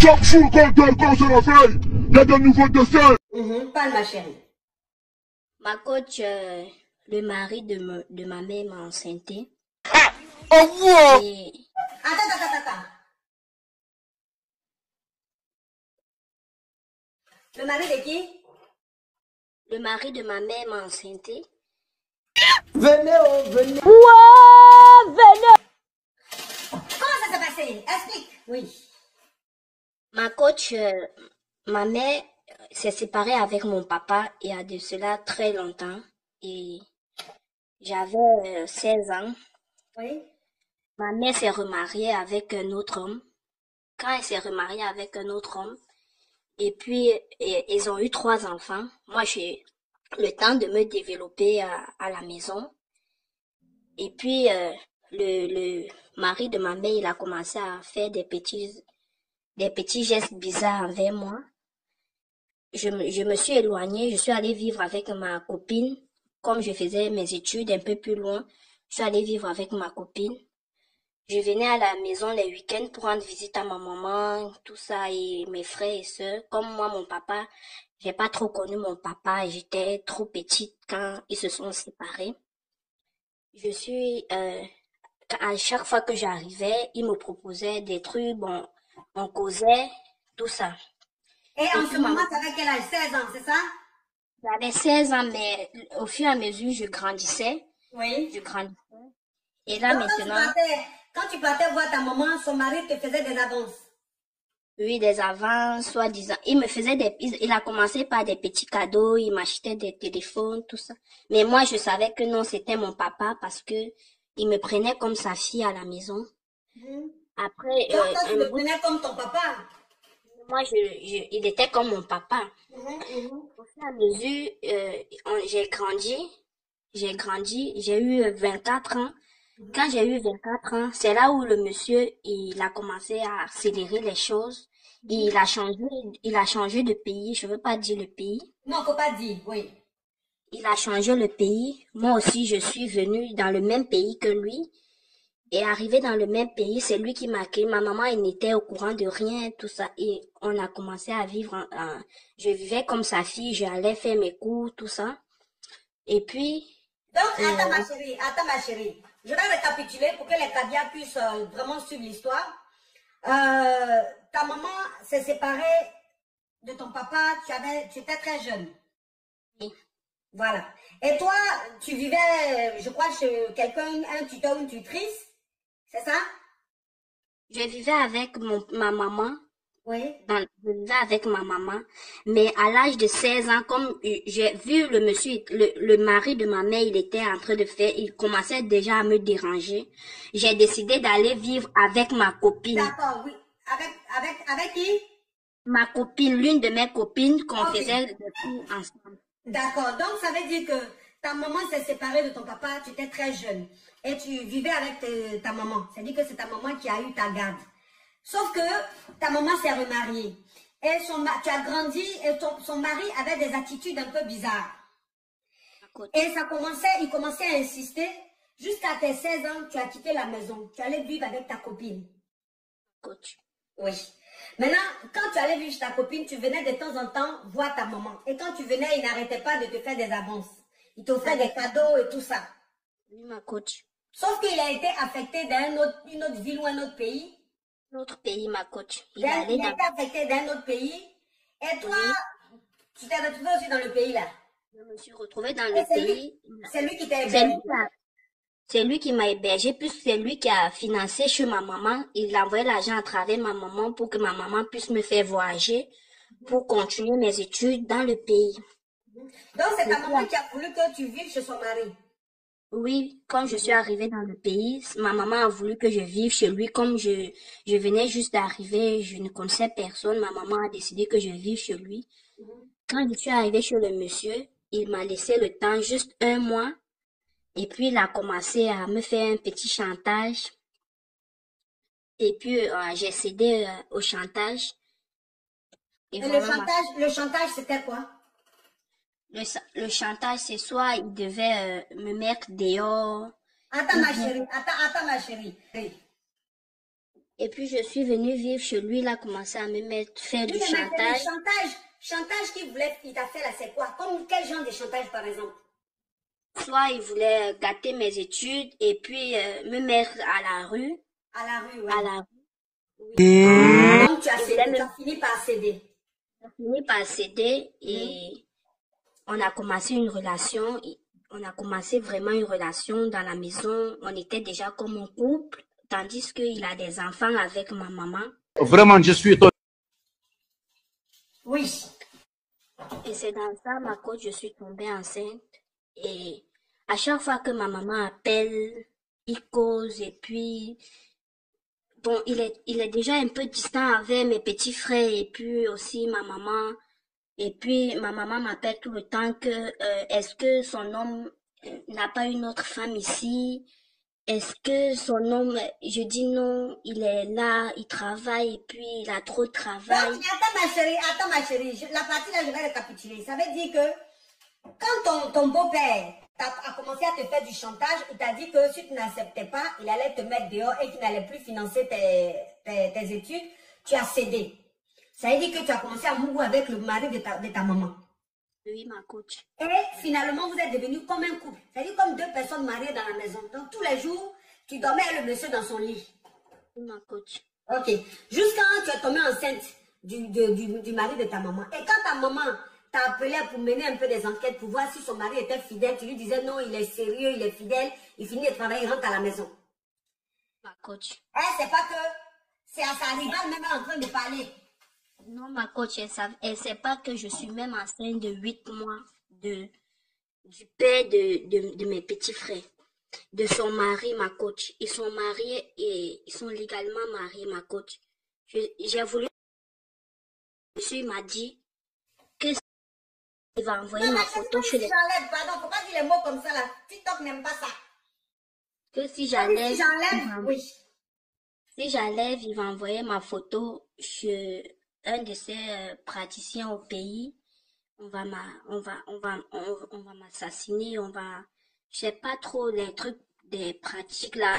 Chaque jour quand quelqu'un se réveille, il y a de nouveaux décès. Parle ma chérie. Ma coach, le mari de ma mère m'a enceinté. Oh wow. Et Attends. Le mari de qui? le mari de ma mère m'a enceinté. Venez. Comment ça s'est passé? Explique. Oui. Ma coach, ma mère s'est séparée avec mon papa il y a de cela très longtemps. Et j'avais 16 ans. Oui. Ma mère s'est remariée avec un autre homme. Quand elle s'est remariée avec un autre homme, et puis ils ont eu 3 enfants. Moi, j'ai le temps de me développer à la maison. Et puis, le mari de ma mère, il a commencé à faire des petits gestes bizarres envers moi. Je me suis éloignée, je suis allée vivre avec ma copine. Comme je faisais mes études un peu plus loin, je suis allée vivre avec ma copine. Je venais à la maison les week-ends pour rendre visite à ma maman, tout ça, et mes frères et sœurs. Comme moi, mon papa, j'ai pas trop connu mon papa, j'étais trop petite quand ils se sont séparés. Je suis, à chaque fois que j'arrivais, il me proposait des trucs, bon, on causait, tout ça. Et Et en ce puis, moment, tu avais quel âge? 16 ans, c'est ça? j'avais 16 ans, mais au fur et à mesure, je grandissais. Oui. Et là, Donc, maintenant, quand tu partais voir ta maman, son mari te faisait des avances. oui, des avances, soi-disant. Il a commencé par des petits cadeaux, il m'achetait des téléphones, tout ça. Mais moi, je savais que non, c'était mon papa parce que il me prenait comme sa fille à la maison. Après, Donc, toi, tu le prenais comme ton papa. moi, il était comme mon papa. Au fur et à mesure, j'ai grandi, j'ai eu 24 ans. Quand j'ai eu 24 ans, c'est là où le monsieur, il a commencé à accélérer les choses. Il a changé de pays. Je veux pas dire le pays. Non, faut pas dire, oui. Il a changé le pays. Moi aussi, je suis venue dans le même pays que lui. Et arrivé dans le même pays, c'est lui qui m'a accueilli. Ma maman, elle n'était au courant de rien, tout ça. Et on a commencé à vivre. Je vivais comme sa fille. J'allais faire mes cours, tout ça. Et puis, Donc, attends ma chérie. Je vais récapituler pour que les Kadia puissent vraiment suivre l'histoire. Ta maman s'est séparée de ton papa, tu étais très jeune. oui. Voilà. Et toi, tu vivais, je crois, chez quelqu'un, un tuteur ou une tutrice, c'est ça? Je vivais avec ma maman. Oui. Je vivais avec ma maman, mais à l'âge de 16 ans, comme j'ai vu le monsieur, le mari de ma mère, il commençait déjà à me déranger. J'ai décidé d'aller vivre avec ma copine. D'accord, oui. Avec qui? Ma copine, l'une de mes copines, qu'on Ok. faisait des cours ensemble. D'accord. Donc, ça veut dire que ta maman s'est séparée de ton papa, tu étais très jeune. Et tu vivais avec ta maman. C'est-à-dire que c'est ta maman qui a eu ta garde. Sauf que ta maman s'est remariée. Et tu as grandi et son mari avait des attitudes un peu bizarres. Et il commençait à insister. Jusqu'à tes 16 ans, tu as quitté la maison. Tu allais vivre avec ta copine. Coach. Oui. Maintenant, quand tu allais vivre chez ta copine, tu venais de temps en temps voir ta maman. Et quand tu venais, il n'arrêtait pas de te faire des avances. Il t'offrait des cadeaux et tout ça. Oui, ma coach. Sauf qu'il a été affecté dans une autre ville ou un autre pays. Notre pays, ma coach. Il a été affecté dans un autre pays. Et toi, tu t'es retrouvé aussi dans le pays là. Je me suis retrouvée dans le pays. C'est lui qui t'a hébergé. C'est lui qui m'a hébergé, puisque c'est lui qui a financé chez ma maman. Il a envoyé l'argent à travers ma maman pour que ma maman puisse me faire voyager pour continuer mes études dans le pays. Donc, c'est ta maman qui a voulu que tu vives chez son mari. Oui, quand je suis arrivée dans le pays, ma maman a voulu que je vive chez lui. Comme je venais juste d'arriver, je ne connaissais personne. Ma maman a décidé que je vive chez lui. Quand je suis arrivée chez le monsieur, il m'a laissé le temps, juste 1 mois. Et puis, il a commencé à me faire un petit chantage. Et puis, j'ai cédé au chantage. Et voilà, le chantage, c'était quoi? le chantage, c'est soit il devait me mettre dehors. Attends, ma chérie. Attends, ma chérie. Et puis je suis venue vivre chez lui, il a commencé à me mettre, faire Oui, du mais maintenant, chantage. chantage qu'il t'a fait là, c'est quoi? Comme quel genre de chantage, par exemple? Soit il voulait gâter mes études et puis me mettre à la rue, À la rue, à oui. la rue, oui. Donc, Il voulait tu me as fini par céder. finir par céder Mhm. et on a commencé une relation. On a commencé vraiment une relation dans la maison. On était déjà comme un couple, tandis qu'il a des enfants avec ma maman. Vraiment, je suis étonné. Oui. Et c'est dans ça, ma coach, je suis tombée enceinte. Et à chaque fois que ma maman appelle, il cause et puis bon, il est déjà un peu distant avec mes petits frères et puis aussi ma maman. Et puis ma maman m'appelle tout le temps que est-ce que son homme n'a pas une autre femme ici? Est-ce que son homme, je dis non, il est là, il travaille et puis il a trop de Donc, travail. attends ma chérie, la partie là, je vais récapituler. Ça veut dire que quand ton beau-père a commencé à te faire du chantage, il t'a dit que si tu n'acceptais pas, il allait te mettre dehors et qu'il n'allait plus financer tes études, tu as cédé. Ça veut dire que tu as commencé à mourir avec le mari de ta maman. Oui, ma coach. Et finalement, vous êtes devenus comme un couple. C'est-à-dire comme deux personnes mariées dans la maison. Donc, tous les jours, tu dormais avec le monsieur dans son lit. Oui, ma coach. Ok. Jusqu'à tu es tombée enceinte du mari de ta maman. Et quand ta maman t'a appelé pour mener un peu des enquêtes pour voir si son mari était fidèle, tu lui disais non, il est sérieux, il est fidèle, il finit de travailler, il rentre à la maison. Ma coach. C'est pas que c'est à sa rivale même en train de parler. Non, ma coach, elle sait pas que je suis même enceinte de 8 mois du père de mes petits frères, de son mari, ma coach. Ils sont mariés et ils sont légalement mariés, ma coach. J'ai voulu, monsieur m'a dit que il va Non, envoyer mais ma c'est photo comme chez si les... j'enlève, pardon, faut pas dire les mots comme ça là. TikTok n'aime pas ça. Que si Comme si j'enlève, j'enlève, oui. si j'enlève, il va envoyer ma photo chez un de ses praticiens au pays. On va m'assassiner, je sais pas trop les trucs, des pratiques là.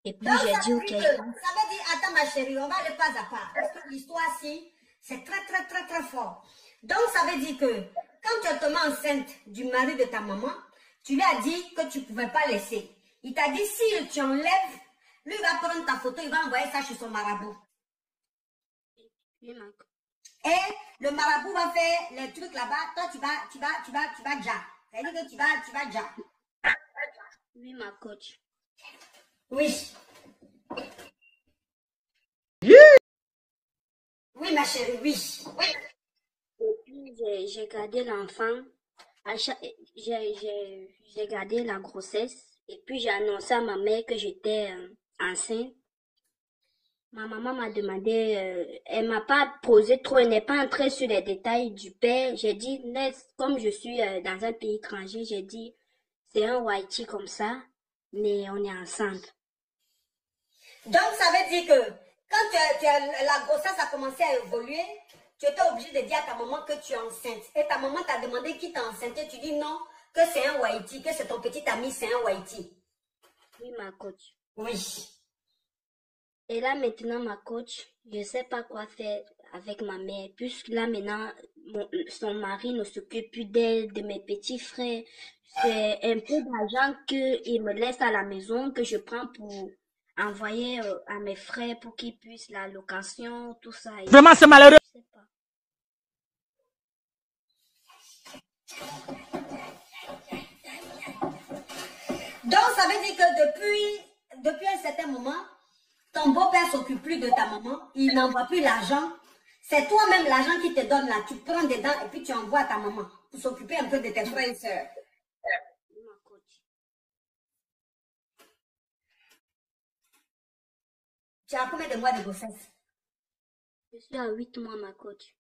Et puis Donc, j'ai ça dit, veut ok, dire que, ça veut dire, attends ma chérie, on va aller pas à pas. Parce que l'histoire-ci, c'est très fort. Donc, ça veut dire que, quand tu es tombée enceinte du mari de ta maman, tu lui as dit que tu ne pouvais pas laisser. Il t'a dit, si tu enlèves, lui va prendre ta photo, il va envoyer ça chez son marabout. oui, Et le marabout va faire les trucs là-bas, toi tu vas déjà. C'est-à-dire que tu vas déjà. oui, ma coach. Oui. Oui, ma chérie, oui. Et puis j'ai gardé l'enfant, j'ai gardé la grossesse. Et puis j'ai annoncé à ma mère que j'étais enceinte. Ma maman m'a demandé, elle m'a pas posé trop, elle n'est pas entrée sur les détails du père. J'ai dit, comme je suis dans un pays étranger, j'ai dit, c'est un Whitey comme ça, mais on est ensemble. Donc, ça veut dire que quand la grossesse a commencé à évoluer, tu étais obligé de dire à ta maman que tu es enceinte. Et ta maman t'a demandé qui t'a enceinte. Et tu dis non, que c'est un Whitey, que c'est ton petit ami, c'est un Whitey. Oui, ma coach. Oui. Et là maintenant, ma coach, je sais pas quoi faire avec ma mère, puisque là maintenant, son mari ne s'occupe plus d'elle, de mes petits frères. C'est un peu d'argent qu'il me laisse à la maison que je prends pour envoyer à mes frères pour qu'ils puissent la location, tout ça. Et Vraiment, c'est malheureux. je sais pas. Donc, ça veut dire que depuis un certain moment, ton beau-père s'occupe plus de ta maman, il n'envoie plus l'argent. C'est toi-même l'argent qui te donne là. Tu prends dedans et puis tu envoies à ta maman pour s'occuper un peu de tes frères et sœurs. Oui, ma coach. Tu as combien de mois de grossesse? Je suis à 8 mois, ma coach.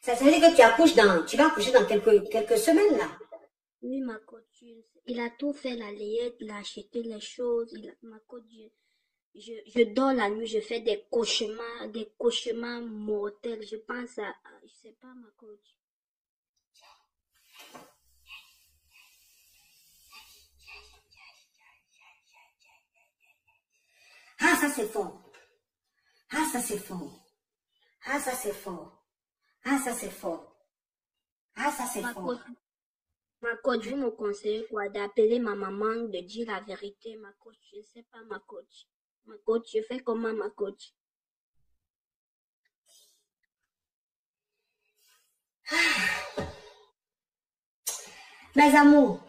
Ça veut dire que tu vas accoucher dans quelques semaines, là. Oui, ma coach, il a tout fait, la layette, il a acheté les choses, ma coach, je dors la nuit, je fais des cauchemars mortels, je pense je sais pas, ma coach. Ah, ça c'est fort. Ah, ça c'est fort. Ah, ça c'est fort. Ah, ça c'est fort. Ah, ça c'est fort. Ma coach, vous me conseillez quoi? D'appeler ma maman, de dire la vérité, ma coach. Je ne sais pas, ma coach. Ma coach, je fais comment, ma coach? Mes amours.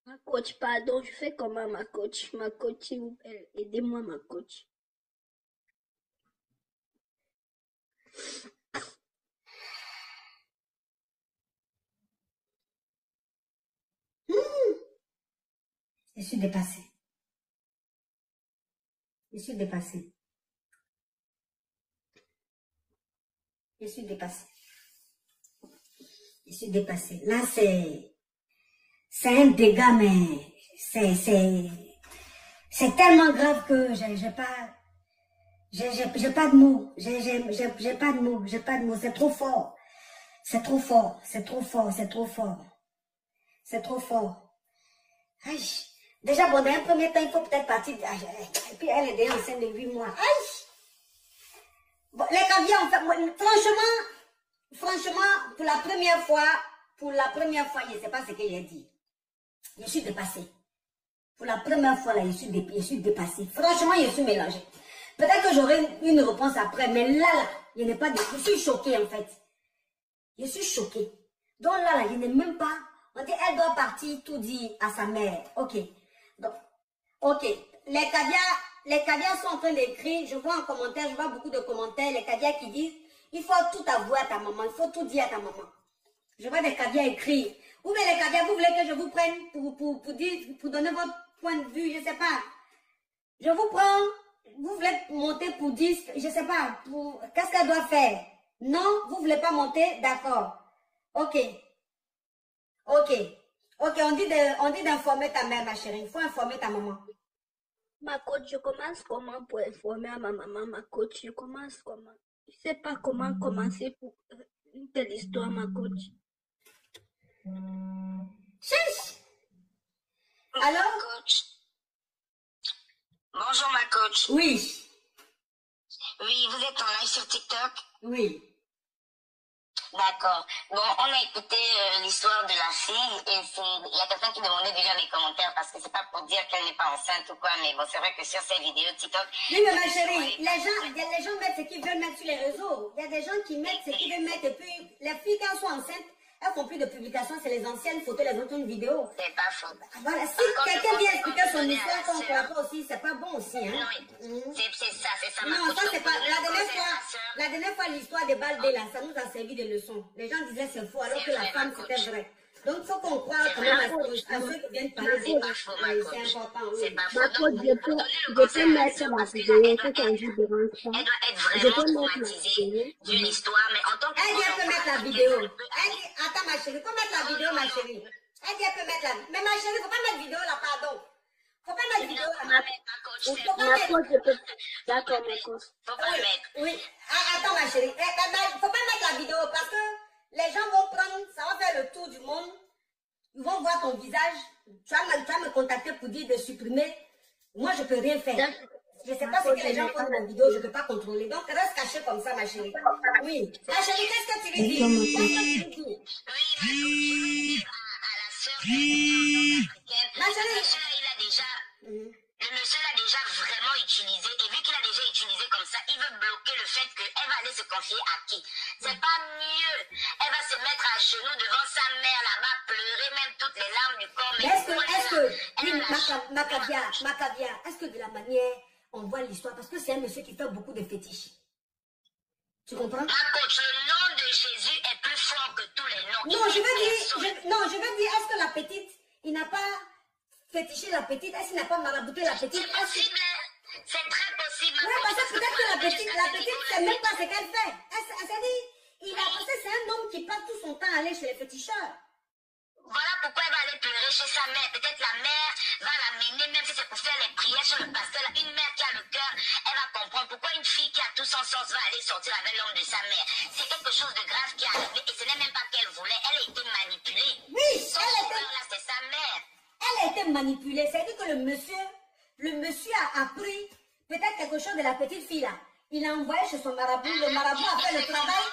Ma coach, pardon, je fais comment, ma coach? Ma coach, s'il vous plaît, aidez-moi, ma coach. Je suis dépassée. Je suis dépassée. Je suis dépassée. Je suis dépassée. Là, c'est un dégât, mais c'est tellement grave que j'ai pas de mots. J'ai pas de mots. J'ai pas de mots. C'est trop fort. C'est trop fort. C'est trop fort. C'est trop fort. C'est trop fort. Aïe. Déjà, bon, dans un premier temps, il faut peut-être partir. Et puis, elle est déjà enceinte de 8 mois. Aïe! Bon, les caviars, en fait, franchement, pour la première fois, je ne sais pas ce que j'ai dit. Je suis dépassée. Pour la première fois, là, je suis dépassée. Franchement, je suis mélangée. Peut-être que j'aurai une réponse après, mais là, je n'ai pas de... Je suis choquée, en fait. Je suis choquée. Donc là, je n'ai même pas... On dit, elle doit partir tout dire à sa mère. Ok. Donc, ok. Les caviars sont en train d'écrire. Je vois en commentaire, je vois beaucoup de commentaires. Les caviars qui disent, il faut tout avouer à ta maman. Il faut tout dire à ta maman. Je vois des caviars écrire. Ou bien les caviars, vous voulez que je vous prenne pour donner votre point de vue, je ne sais pas. Je vous prends, vous voulez monter pour 10, je ne sais pas, qu'est-ce qu'elle doit faire? Non, vous ne voulez pas monter, d'accord. Ok. Ok. Ok, on dit d'informer ta mère, ma chérie. Il faut informer ta maman. Ma coach, je commence comment pour informer à ma maman, ma coach? Je commence comment? Je ne sais pas comment commencer pour une telle histoire, ma coach. Cherche. Alors? Coach. Bonjour ma coach. Oui. Oui, vous êtes en live sur TikTok? Oui. D'accord. Bon, on a écouté l'histoire de la fille et il y a quelqu'un qui demandait de lire les commentaires parce que c'est pas pour dire qu'elle n'est pas enceinte ou quoi, mais bon, c'est vrai que sur ces vidéos TikTok... Oui, mais ma chérie, les gens mettent ce qu'ils veulent mettre sur les réseaux. Il y a des gens qui mettent ce qu'ils veulent mettre et puis les filles, quand elles sont enceintes, elles font plus de publications, c'est les anciennes photos, les anciennes vidéos. C'est pas faux. Voilà, si quelqu'un vient expliquer son histoire qu'on ne croit pas aussi, c'est pas bon aussi, hein. Non, c'est ça, Non, ça c'est pas... La dernière fois, l'histoire des Baldé, là, ça nous a servi de leçon. Les gens disaient c'est faux, alors que la femme, c'était vrai. Donc, il faut qu'on croie quand même à ceux qui viennent parler. C'est pas faux, ma coach. C'est important, oui. C'est pas faux. Ma coach, je peux mettre la vidéo, faut qu'on vous dérange pas. Elle doit être vraiment traumatisée d'une histoire, mais en tant que... Elle peut mettre la vidéo. Attends, ma chérie, faut mettre la vidéo, ma chérie. Elle peut mettre la vidéo. Mais ma chérie, faut pas mettre vidéo là, pardon. Faut pas mettre vidéo là. Ma coach, je peux... D'accord, ma coach. Faut pas mettre. Oui. Attends, ma chérie. Faut pas mettre la vidéo parce que les gens vont prendre, ça va faire le tour du monde. Ils vont voir ton visage. Tu vas me contacter pour dire de supprimer. Moi, je peux rien faire. Je ne sais pas ce que les gens font dans la vidéo, je ne peux pas contrôler. Donc, reste caché comme ça, ma chérie. Oui. Ma chérie, qu'est-ce que tu veux dire? Oui, à la sœur africaine. Ma chérie. Le monsieur l'a déjà vraiment utilisé. Et vu qu'il a déjà utilisé comme ça, il veut bloquer le fait qu'elle va aller se confier à qui? C'est pas mieux. Elle va se mettre à genoux devant sa mère là-bas, pleurer même toutes les larmes du corps. Macavia, est-ce que de la manière on voit l'histoire, parce que c'est un monsieur qui fait beaucoup de fétiches. Tu comprends? Ma coach, le nom de Jésus est plus fort que tous les noms. Non, je veux dire, est-ce que la petite, il n'a pas fétiché la petite? Est-ce qu'il n'a pas marabouté la petite? C'est possible, c'est très possible. Oui, parce que peut-être que la petite, c'est même pas ce qu'elle fait. Elle s'est dit, parce que c'est un homme qui passe tout son temps à aller chez les féticheurs. Voilà pourquoi elle va aller pleurer chez sa mère. Peut-être la mère va l'amener, même si c'est pour faire les prières sur le pasteur. Une mère qui a le cœur, elle va comprendre pourquoi une fille qui a tout son sens va aller sortir avec l'homme de sa mère. C'est quelque chose de grave qui est arrivé et ce n'est même pas qu'elle voulait. Elle a été manipulée. Oui, Son sauveur là, c'est sa mère. Elle a été manipulée. C'est-à-dire que le monsieur a appris peut-être quelque chose de la petite fille là. Il a envoyé chez son marabout. Le marabout a fait le travail.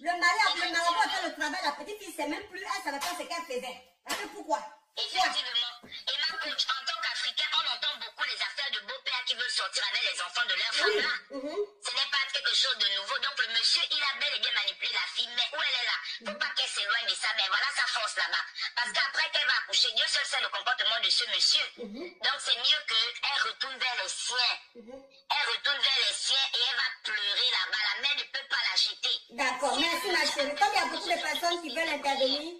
Le marabout a fait le travail. La petite fille ne sait même plus. Elle ne savait pas ce qu'elle faisait. Parce que pourquoi? Effectivement. Et ma coach, en tant qu'Africain, on entend beaucoup les affaires de beaux-pères qui veulent sortir avec les enfants de leur femme là. Ce n'est pas quelque chose de nouveau. Donc le monsieur, il a bel et bien manipulé la fille. Mais où elle est là? Faut pas qu'elle s'éloigne de sa mère. Voilà sa force là-bas. Parce qu'après qu'elle va accoucher, Dieu seul sait le comportement de ce monsieur. Donc c'est mieux qu'elle retourne vers les siens. Elle retourne vers les siens et elle va pleurer là-bas. La mère ne peut pas la jeter. D'accord, merci ma chérie. Comme il y a beaucoup de personnes qui veulent intervenir,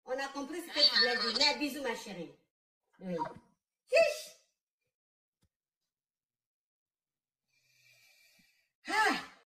on a compris ce que tu voulais dire. Mais bisous ma chérie. Oui.